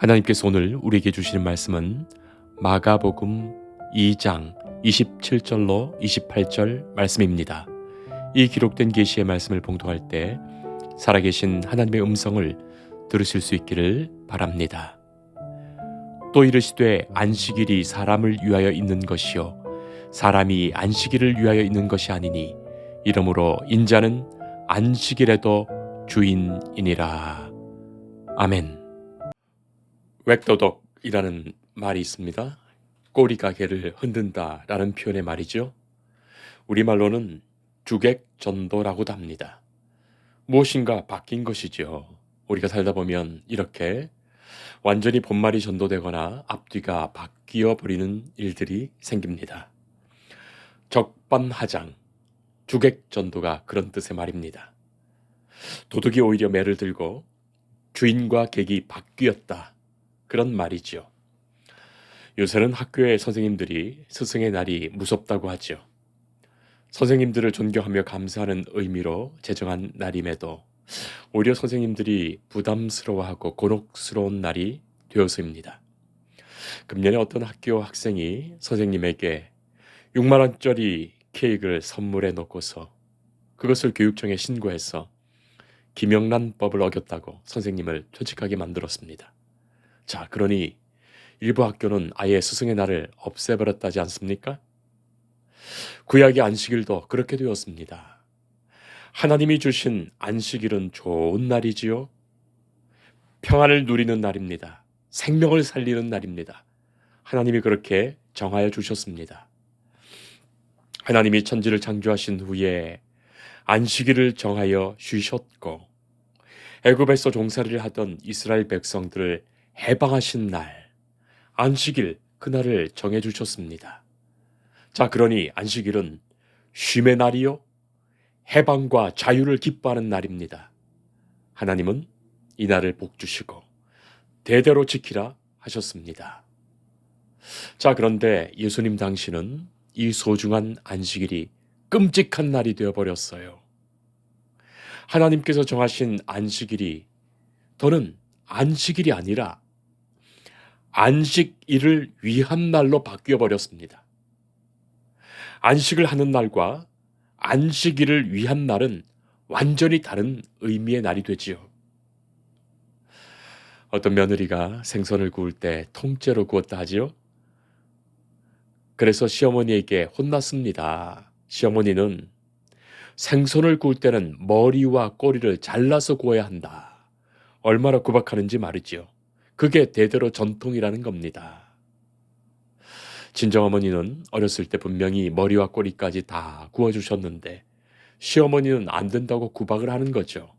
하나님께서 오늘 우리에게 주시는 말씀은 마가복음 2장 27절로 28절 말씀입니다. 이 기록된 계시의 말씀을 봉독할 때 살아계신 하나님의 음성을 들으실 수 있기를 바랍니다. 또 이르시되 안식일이 사람을 위하여 있는 것이요 사람이 안식일을 위하여 있는 것이 아니니 이러므로 인자는 안식일에도 주인이니라. 아멘. 웩도덕이라는 말이 있습니다. 꼬리가 개를 흔든다라는 표현의 말이죠. 우리말로는 주객전도라고도 합니다. 무엇인가 바뀐 것이죠. 우리가 살다 보면 이렇게 완전히 본말이 전도되거나 앞뒤가 바뀌어 버리는 일들이 생깁니다. 적반하장, 주객전도가 그런 뜻의 말입니다. 도둑이 오히려 매를 들고 주인과 객이 바뀌었다. 그런 말이죠. 요새는 학교의 선생님들이 스승의 날이 무섭다고 하죠. 선생님들을 존경하며 감사하는 의미로 제정한 날임에도 오히려 선생님들이 부담스러워하고 곤혹스러운 날이 되어서입니다. 금년에 어떤 학교 학생이 선생님에게 6만 원짜리 케이크를 선물해 놓고서 그것을 교육청에 신고해서 김영란법을 어겼다고 선생님을 퇴직하게 만들었습니다. 자, 그러니 일부 학교는 아예 스승의 날을 없애버렸다지 않습니까? 구약의 안식일도 그렇게 되었습니다. 하나님이 주신 안식일은 좋은 날이지요. 평안을 누리는 날입니다. 생명을 살리는 날입니다. 하나님이 그렇게 정하여 주셨습니다. 하나님이 천지를 창조하신 후에 안식일을 정하여 쉬셨고 애굽에서 종살이를 하던 이스라엘 백성들을 해방하신 날, 안식일, 그날을 정해주셨습니다. 자, 그러니 안식일은 쉼의 날이요, 해방과 자유를 기뻐하는 날입니다. 하나님은 이 날을 복주시고 대대로 지키라 하셨습니다. 자, 그런데 예수님 당시는 이 소중한 안식일이 끔찍한 날이 되어버렸어요. 하나님께서 정하신 안식일이 더는 안식일이 아니라 안식일을 위한 날로 바뀌어 버렸습니다. 안식을 하는 날과 안식일을 위한 날은 완전히 다른 의미의 날이 되지요. 어떤 며느리가 생선을 구울 때 통째로 구웠다 하지요. 그래서 시어머니에게 혼났습니다. 시어머니는 생선을 구울 때는 머리와 꼬리를 잘라서 구워야 한다. 얼마나 구박하는지 말이지요. 그게 대대로 전통이라는 겁니다. 친정어머니는 어렸을 때 분명히 머리와 꼬리까지 다 구워주셨는데 시어머니는 안 된다고 구박을 하는 거죠.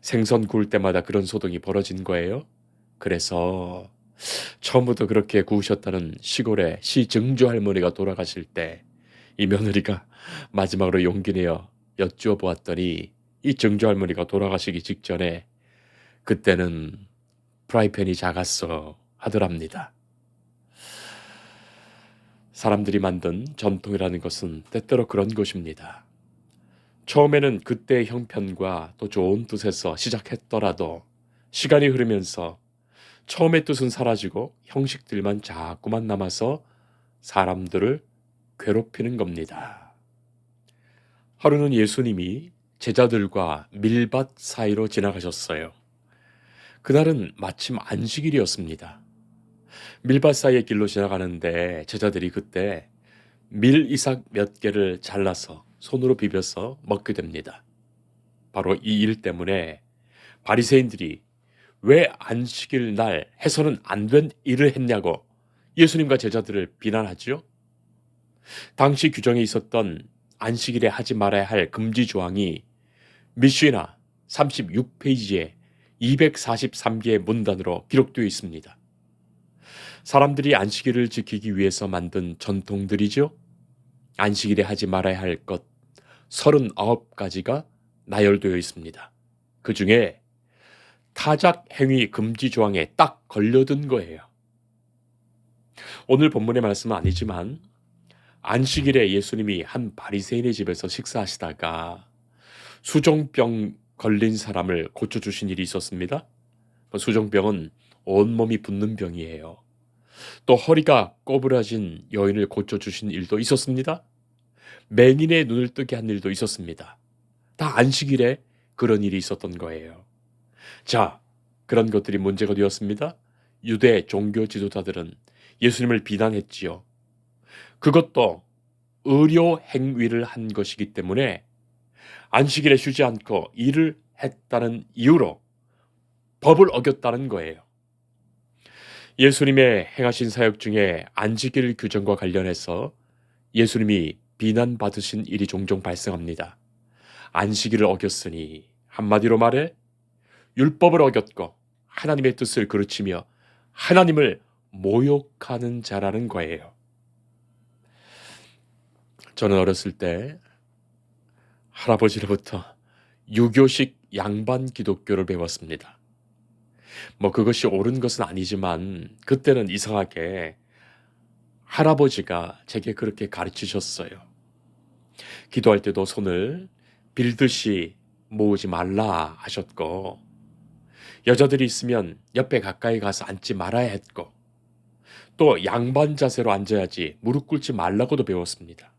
생선 구울 때마다 그런 소동이 벌어진 거예요. 그래서 처음부터 그렇게 구우셨다는 시골의 시증조 할머니가 돌아가실 때 이 며느리가 마지막으로 용기 내어 여쭈어 보았더니 이 증조 할머니가 돌아가시기 직전에 그때는 프라이팬이 작았어 하더랍니다. 사람들이 만든 전통이라는 것은 때때로 그런 것입니다. 처음에는 그때의 형편과 또 좋은 뜻에서 시작했더라도 시간이 흐르면서 처음의 뜻은 사라지고 형식들만 자꾸만 남아서 사람들을 괴롭히는 겁니다. 하루는 예수님이 제자들과 밀밭 사이로 지나가셨어요. 그날은 마침 안식일이었습니다. 밀밭 사이의 길로 지나가는데 제자들이 그때 밀이삭 몇 개를 잘라서 손으로 비벼서 먹게 됩니다. 바로 이 일 때문에 바리새인들이 왜 안식일 날 해서는 안 된 일을 했냐고 예수님과 제자들을 비난하지요. 당시 규정에 있었던 안식일에 하지 말아야 할 금지 조항이 미시나 36페이지에 243개의 문단으로 기록되어 있습니다. 사람들이 안식일을 지키기 위해서 만든 전통들이죠. 안식일에 하지 말아야 할 것 39가지가 나열되어 있습니다. 그 중에 타작 행위 금지 조항에 딱 걸려든 거예요. 오늘 본문의 말씀은 아니지만 안식일에 예수님이 한 바리새인의 집에서 식사하시다가 수종병 걸린 사람을 고쳐주신 일이 있었습니다. 수종병은 온몸이 붓는 병이에요. 또 허리가 꼬부라진 여인을 고쳐주신 일도 있었습니다. 맹인의 눈을 뜨게 한 일도 있었습니다. 다 안식일에 그런 일이 있었던 거예요. 자, 그런 것들이 문제가 되었습니다. 유대 종교 지도자들은 예수님을 비난했지요. 그것도 의료 행위를 한 것이기 때문에 안식일에 쉬지 않고 일을 했다는 이유로 법을 어겼다는 거예요. 예수님의 행하신 사역 중에 안식일 규정과 관련해서 예수님이 비난받으신 일이 종종 발생합니다. 안식일을 어겼으니 한마디로 말해 율법을 어겼고 하나님의 뜻을 그르치며 하나님을 모욕하는 자라는 거예요. 저는 어렸을 때 할아버지로부터 유교식 양반 기독교를 배웠습니다. 그것이 옳은 것은 아니지만 그때는 이상하게 할아버지가 제게 그렇게 가르치셨어요. 기도할 때도 손을 빌듯이 모으지 말라 하셨고, 여자들이 있으면 옆에 가까이 가서 앉지 말아야 했고, 또 양반 자세로 앉아야지 무릎 꿇지 말라고도 배웠습니다.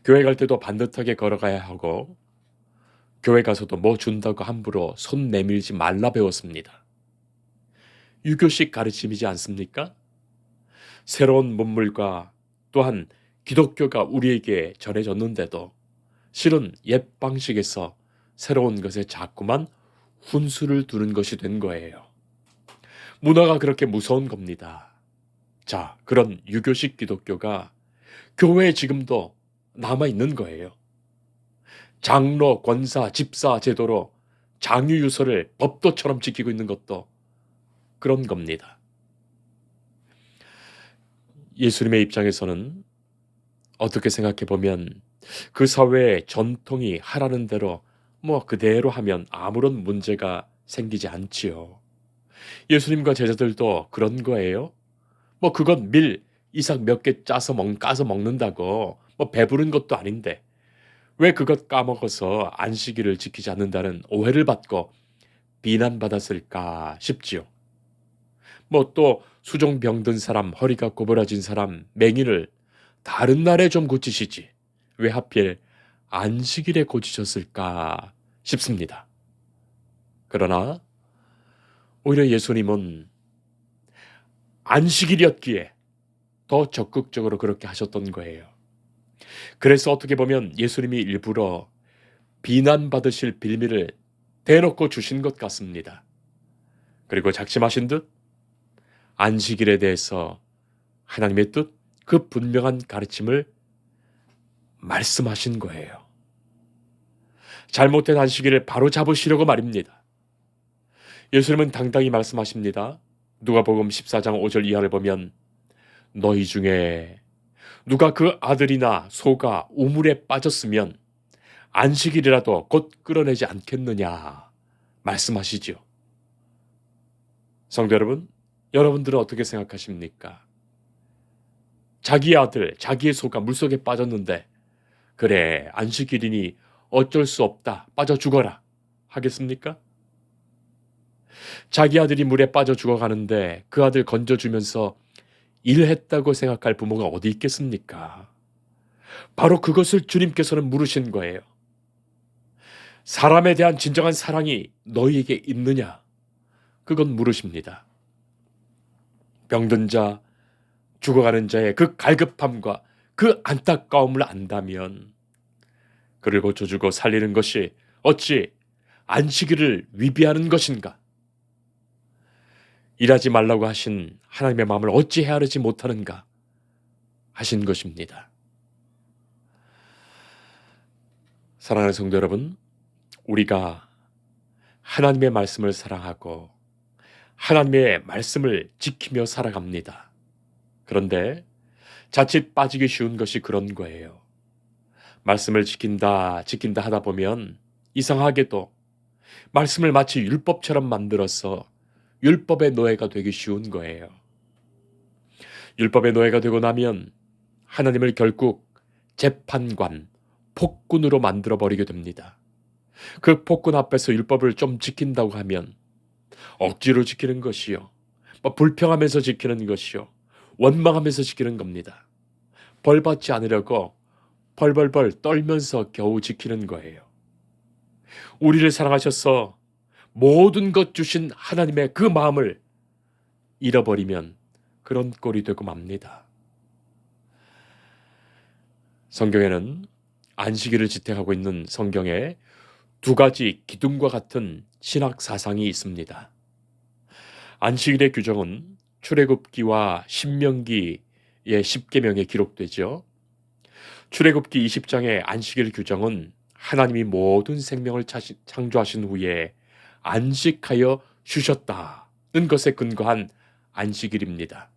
교회 갈 때도 반듯하게 걸어가야 하고, 교회 가서도 뭐 준다고 함부로 손 내밀지 말라 배웠습니다. 유교식 가르침이지 않습니까? 새로운 문물과 또한 기독교가 우리에게 전해졌는데도 실은 옛 방식에서 새로운 것에 자꾸만 훈수를 두는 것이 된 거예요. 문화가 그렇게 무서운 겁니다. 자, 그런 유교식 기독교가 교회에 지금도 남아있는 거예요. 장로, 권사, 집사 제도로 장유유서를 법도처럼 지키고 있는 것도 그런 겁니다. 예수님의 입장에서는 어떻게 생각해 보면 그 사회의 전통이 하라는 대로 그대로 하면 아무런 문제가 생기지 않지요. 예수님과 제자들도 그런 거예요. 그건 밀 이삭 몇 개 까서 먹는다고 배부른 것도 아닌데 왜 그것 까먹어서 안식일을 지키지 않는다는 오해를 받고 비난받았을까 싶지요. 또 수종병 든 사람, 허리가 꼬부라진 사람, 맹인을 다른 날에 좀 고치시지 왜 하필 안식일에 고치셨을까 싶습니다. 그러나 오히려 예수님은 안식일이었기에 더 적극적으로 그렇게 하셨던 거예요. 그래서 어떻게 보면 예수님이 일부러 비난받으실 빌미를 대놓고 주신 것 같습니다. 그리고 작심하신 듯 안식일에 대해서 하나님의 뜻, 그 분명한 가르침을 말씀하신 거예요. 잘못된 안식일을 바로 잡으시려고 말입니다. 예수님은 당당히 말씀하십니다. 누가복음 14장 5절 이하를 보면 너희 중에 누가 그 아들이나 소가 우물에 빠졌으면 안식일이라도 곧 끌어내지 않겠느냐 말씀하시지요. 성도 여러분, 여러분들은 어떻게 생각하십니까? 자기의 아들, 자기의 소가 물속에 빠졌는데 그래 안식일이니 어쩔 수 없다 빠져 죽어라 하겠습니까? 자기 아들이 물에 빠져 죽어가는데 그 아들 건져주면서 일했다고 생각할 부모가 어디 있겠습니까? 바로 그것을 주님께서는 물으신 거예요. 사람에 대한 진정한 사랑이 너희에게 있느냐? 그건 물으십니다. 병든 자, 죽어가는 자의 그 갈급함과 그 안타까움을 안다면 그를 고쳐주고 살리는 것이 어찌 안식일을 위배하는 것인가? 일하지 말라고 하신 하나님의 마음을 어찌 헤아리지 못하는가 하신 것입니다. 사랑하는 성도 여러분, 우리가 하나님의 말씀을 사랑하고 하나님의 말씀을 지키며 살아갑니다. 그런데 자칫 빠지기 쉬운 것이 그런 거예요. 말씀을 지킨다 하다 보면 이상하게도 말씀을 마치 율법처럼 만들어서 율법의 노예가 되기 쉬운 거예요. 율법의 노예가 되고 나면 하나님을 결국 재판관, 폭군으로 만들어버리게 됩니다. 그 폭군 앞에서 율법을 좀 지킨다고 하면 억지로 지키는 것이요. 불평하면서 지키는 것이요, 원망하면서 지키는 겁니다. 벌 받지 않으려고 벌벌벌 떨면서 겨우 지키는 거예요. 우리를 사랑하셔서 모든 것 주신 하나님의 그 마음을 잃어버리면 그런 꼴이 되고 맙니다. 성경에는 안식일을 지탱하고 있는 성경에 두 가지 기둥과 같은 신학 사상이 있습니다. 안식일의 규정은 출애굽기와 신명기의 10계명에 기록되죠. 출애굽기 20장의 안식일 규정은 하나님이 모든 생명을 창조하신 후에 안식하여 쉬셨다는 것에 근거한 안식일입니다.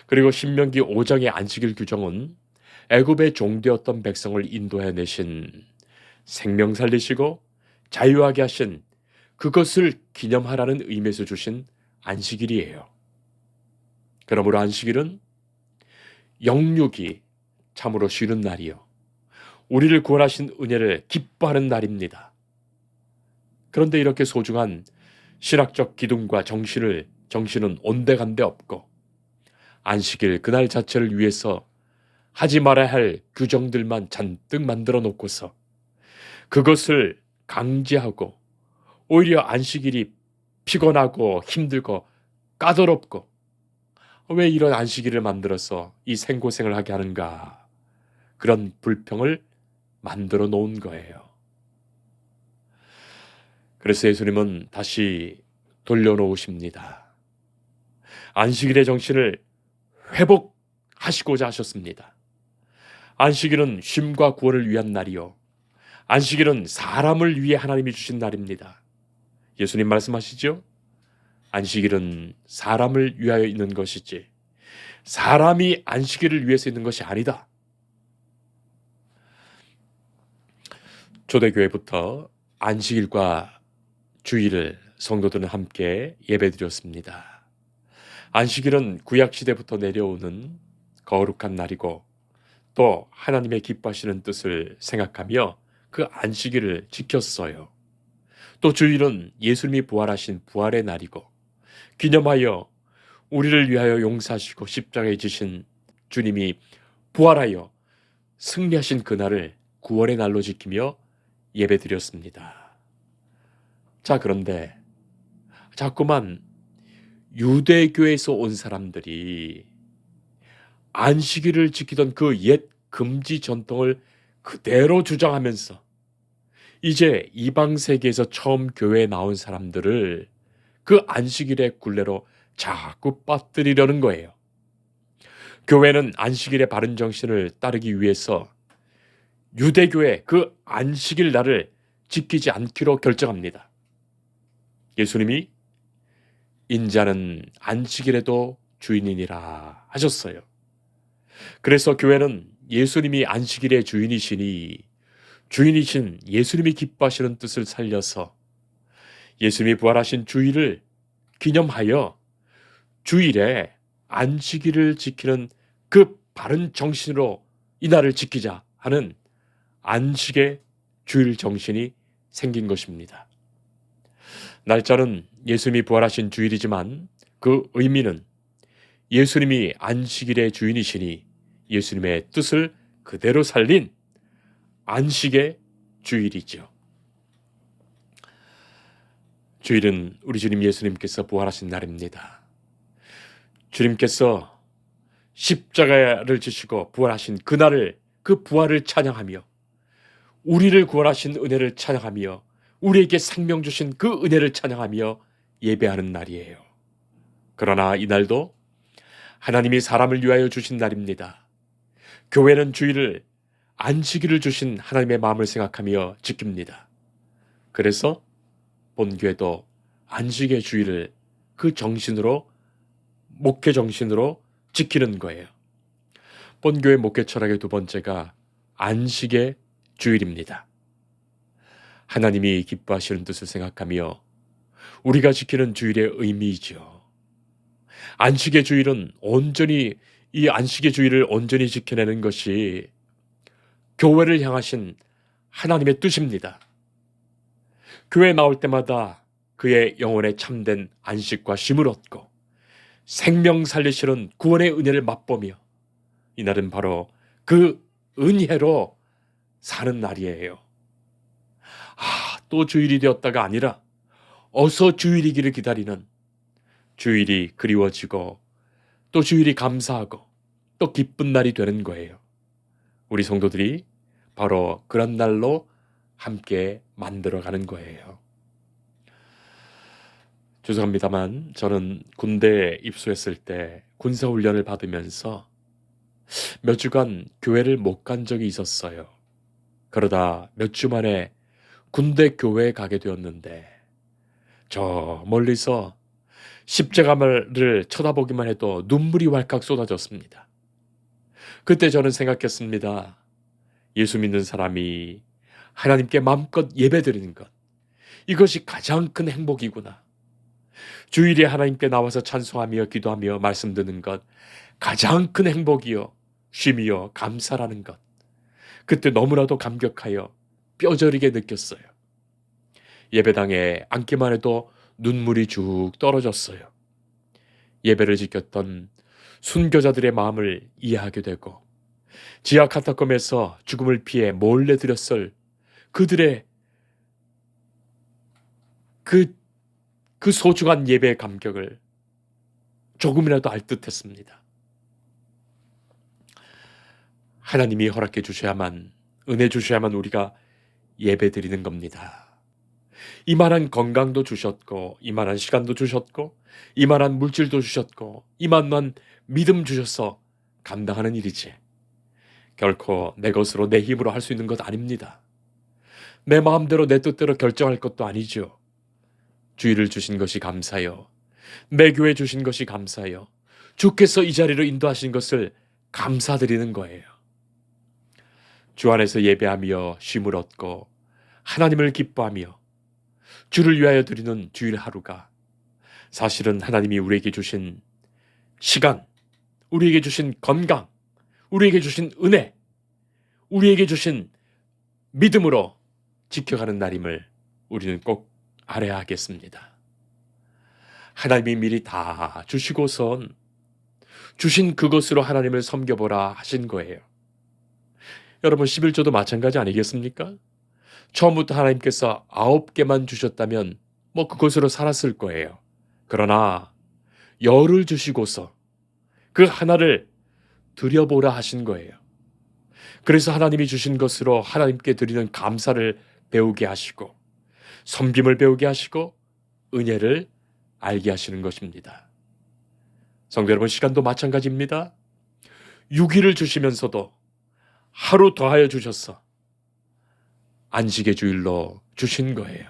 그리고 신명기 5장의 안식일 규정은 애굽의 종되었던 백성을 인도해내신, 생명 살리시고 자유하게 하신 그것을 기념하라는 의미에서 주신 안식일이에요. 그러므로 안식일은 영육이 참으로 쉬는 날이요, 우리를 구원하신 은혜를 기뻐하는 날입니다. 그런데 이렇게 소중한 신학적 기둥과 정신은 온데간데 없고, 안식일 그날 자체를 위해서 하지 말아야 할 규정들만 잔뜩 만들어 놓고서 그것을 강제하고, 오히려 안식일이 피곤하고 힘들고 까다롭고 왜 이런 안식일을 만들어서 이 생고생을 하게 하는가, 그런 불평을 만들어 놓은 거예요. 그래서 예수님은 다시 돌려놓으십니다. 안식일의 정신을 회복하시고자 하셨습니다. 안식일은 쉼과 구원을 위한 날이요, 안식일은 사람을 위해 하나님이 주신 날입니다. 예수님 말씀하시죠? 안식일은 사람을 위하여 있는 것이지 사람이 안식일을 위해서 있는 것이 아니다. 초대교회부터 안식일과 주일을 성도들은 함께 예배드렸습니다. 안식일은 구약시대부터 내려오는 거룩한 날이고, 또 하나님의 기뻐하시는 뜻을 생각하며 그 안식일을 지켰어요. 또 주일은 예수님이 부활하신 부활의 날이고, 기념하여 우리를 위하여 용서하시고 십자가에 지신 주님이 부활하여 승리하신 그날을 구원의 날로 지키며 예배드렸습니다. 자, 그런데 자꾸만 유대교에서 온 사람들이 안식일을 지키던 그 옛 금지 전통을 그대로 주장하면서 이제 이방 세계에서 처음 교회에 나온 사람들을 그 안식일의 굴레로 자꾸 빠뜨리려는 거예요. 교회는 안식일의 바른 정신을 따르기 위해서 유대교의 그 안식일 날을 지키지 않기로 결정합니다. 예수님이 인자는 안식일에도 주인이니라 하셨어요. 그래서 교회는 예수님이 안식일의 주인이시니 주인이신 예수님이 기뻐하시는 뜻을 살려서 예수님이 부활하신 주일을 기념하여 주일에 안식일을 지키는 그 바른 정신으로 이날을 지키자 하는 안식의 주일 정신이 생긴 것입니다. 날짜는 예수님이 부활하신 주일이지만 그 의미는 예수님이 안식일의 주인이시니 예수님의 뜻을 그대로 살린 안식의 주일이죠. 주일은 우리 주님 예수님께서 부활하신 날입니다. 주님께서 십자가를 지시고 부활하신 그날을, 그 부활을 찬양하며 우리를 구원하신 은혜를 찬양하며 우리에게 생명 주신 그 은혜를 찬양하며 예배하는 날이에요. 그러나 이 날도 하나님이 사람을 위하여 주신 날입니다. 교회는 주일을, 안식일을 주신 하나님의 마음을 생각하며 지킵니다. 그래서 본교회도 안식의 주일을 그 정신으로, 목회 정신으로 지키는 거예요. 본교회 목회 철학의 두 번째가 안식의 주일입니다. 하나님이 기뻐하시는 뜻을 생각하며 우리가 지키는 주일의 의미이죠. 안식의 주일은 온전히, 이 안식의 주일을 온전히 지켜내는 것이 교회를 향하신 하나님의 뜻입니다. 교회에 나올 때마다 그의 영혼에 참된 안식과 쉼을 얻고 생명 살리시는 구원의 은혜를 맛보며 이날은 바로 그 은혜로 사는 날이에요. 또 주일이 되었다가 아니라 어서 주일이기를 기다리는, 주일이 그리워지고 또 주일이 감사하고 또 기쁜 날이 되는 거예요. 우리 성도들이 바로 그런 날로 함께 만들어가는 거예요. 죄송합니다만 저는 군대에 입소했을 때 군사훈련을 받으면서 몇 주간 교회를 못 간 적이 있었어요. 그러다 몇 주 만에 군대 교회에 가게 되었는데 저 멀리서 십자가를 쳐다보기만 해도 눈물이 왈칵 쏟아졌습니다. 그때 저는 생각했습니다. 예수 믿는 사람이 하나님께 마음껏 예배드리는 것, 이것이 가장 큰 행복이구나. 주일에 하나님께 나와서 찬송하며 기도하며 말씀 듣는 것, 가장 큰 행복이요 쉼이요 감사라는 것. 그때 너무나도 감격하여 뼈저리게 느꼈어요. 예배당에 앉기만 해도 눈물이 쭉 떨어졌어요. 예배를 지켰던 순교자들의 마음을 이해하게 되고 지하 카타콤에서 죽음을 피해 몰래 드렸을 그들의 그 소중한 예배의 감격을 조금이라도 알 듯했습니다. 하나님이 허락해 주셔야만, 은혜 주셔야만 우리가 예배 드리는 겁니다. 이만한 건강도 주셨고, 이만한 시간도 주셨고, 이만한 물질도 주셨고, 이만한 믿음 주셔서 감당하는 일이지. 결코 내 것으로 내 힘으로 할 수 있는 것 아닙니다. 내 마음대로 내 뜻대로 결정할 것도 아니죠. 주의를 주신 것이 감사요. 내 교회 주신 것이 감사요. 주께서 이 자리로 인도하신 것을 감사드리는 거예요. 주 안에서 예배하며 쉼을 얻고 하나님을 기뻐하며 주를 위하여 드리는 주일 하루가 사실은 하나님이 우리에게 주신 시간, 우리에게 주신 건강, 우리에게 주신 은혜, 우리에게 주신 믿음으로 지켜가는 날임을 우리는 꼭 알아야 하겠습니다. 하나님이 미리 다 주시고선 주신 그것으로 하나님을 섬겨보라 하신 거예요. 여러분 11조도 마찬가지 아니겠습니까? 처음부터 하나님께서 9개만 주셨다면 그것으로 살았을 거예요. 그러나 열을 주시고서 그 하나를 드려보라 하신 거예요. 그래서 하나님이 주신 것으로 하나님께 드리는 감사를 배우게 하시고 섬김을 배우게 하시고 은혜를 알게 하시는 것입니다. 성도 여러분, 시간도 마찬가지입니다. 6일을 주시면서도 하루 더하여 주셔서 안식의 주일로 주신 거예요.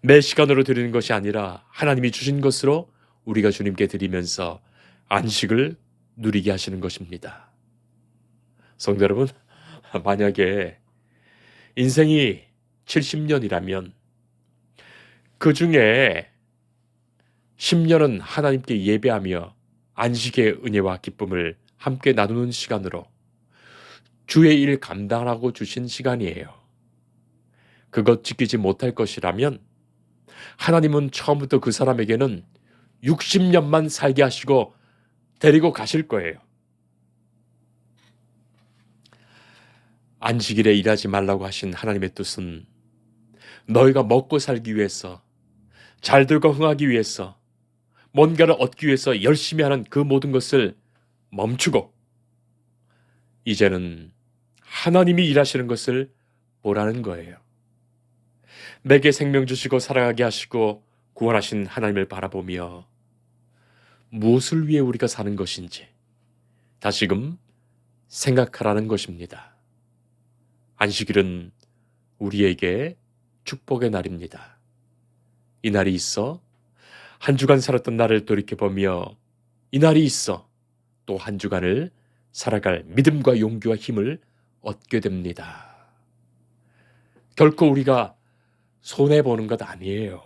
내 시간으로 드리는 것이 아니라 하나님이 주신 것으로 우리가 주님께 드리면서 안식을 누리게 하시는 것입니다. 성도 여러분, 만약에 인생이 70년이라면 그 중에 10년은 하나님께 예배하며 안식의 은혜와 기쁨을 함께 나누는 시간으로 주의 일 감당하고 주신 시간이에요. 그것 지키지 못할 것이라면 하나님은 처음부터 그 사람에게는 60년만 살게 하시고 데리고 가실 거예요. 안식일에 일하지 말라고 하신 하나님의 뜻은 너희가 먹고 살기 위해서, 잘들고 흥하기 위해서, 뭔가를 얻기 위해서 열심히 하는 그 모든 것을 멈추고 이제는 하나님이 일하시는 것을 보라는 거예요. 내게 생명 주시고 살아가게 하시고 구원하신 하나님을 바라보며 무엇을 위해 우리가 사는 것인지 다시금 생각하라는 것입니다. 안식일은 우리에게 축복의 날입니다. 이 날이 있어 한 주간 살았던 날을 돌이켜보며 이 날이 있어 또 한 주간을 살아갈 믿음과 용기와 힘을 얻게 됩니다. 결코 우리가 손해보는 것 아니에요.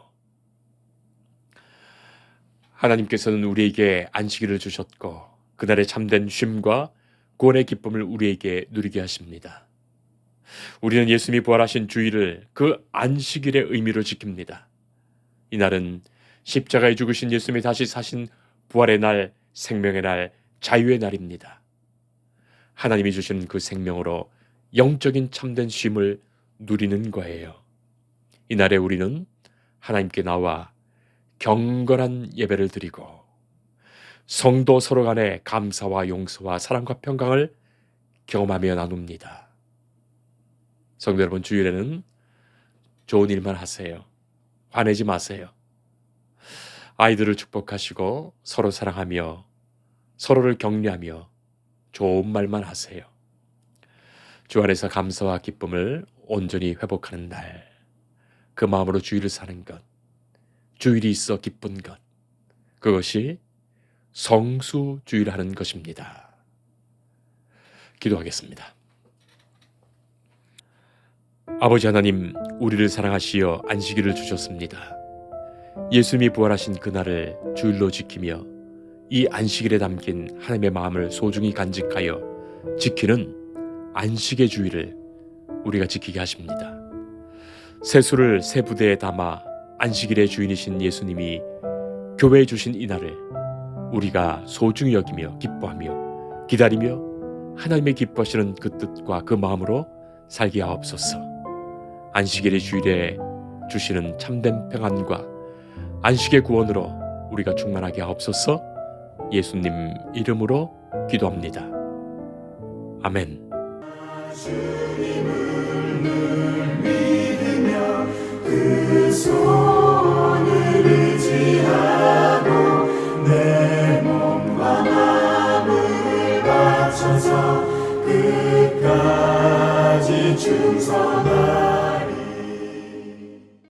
하나님께서는 우리에게 안식일을 주셨고 그날의 참된 쉼과 구원의 기쁨을 우리에게 누리게 하십니다. 우리는 예수님이 부활하신 주일을 그 안식일의 의미로 지킵니다. 이날은 십자가에 죽으신 예수님이 다시 사신 부활의 날, 생명의 날, 자유의 날입니다. 하나님이 주신 그 생명으로 영적인 참된 쉼을 누리는 거예요. 이날에 우리는 하나님께 나와 경건한 예배를 드리고 성도 서로 간의 감사와 용서와 사랑과 평강을 경험하며 나눕니다. 성도 여러분, 주일에는 좋은 일만 하세요. 화내지 마세요. 아이들을 축복하시고 서로 사랑하며 서로를 격려하며 좋은 말만 하세요. 주 안에서 감사와 기쁨을 온전히 회복하는 날, 그 마음으로 주일을 사는 것, 주일이 있어 기쁜 것, 그것이 성수주일하는 것입니다. 기도하겠습니다. 아버지 하나님, 우리를 사랑하시어 안식일을 주셨습니다. 예수님이 부활하신 그날을 주일로 지키며 이 안식일에 담긴 하나님의 마음을 소중히 간직하여 지키는 안식의 주일을 우리가 지키게 하십니다. 세수를 세 부대에 담아 안식일의 주인이신 예수님이 교회에 주신 이 날을 우리가 소중히 여기며 기뻐하며 기다리며 하나님의 기뻐하시는 그 뜻과 그 마음으로 살게 하옵소서. 안식일의 주일에 주시는 참된 평안과 안식의 구원으로 우리가 충만하게 하옵소서. 예수님 이름으로 기도합니다. 아멘. 주님을 늘 믿으며 그 손을 의지하고 내 몸과 마음을 바쳐서 끝까지 충성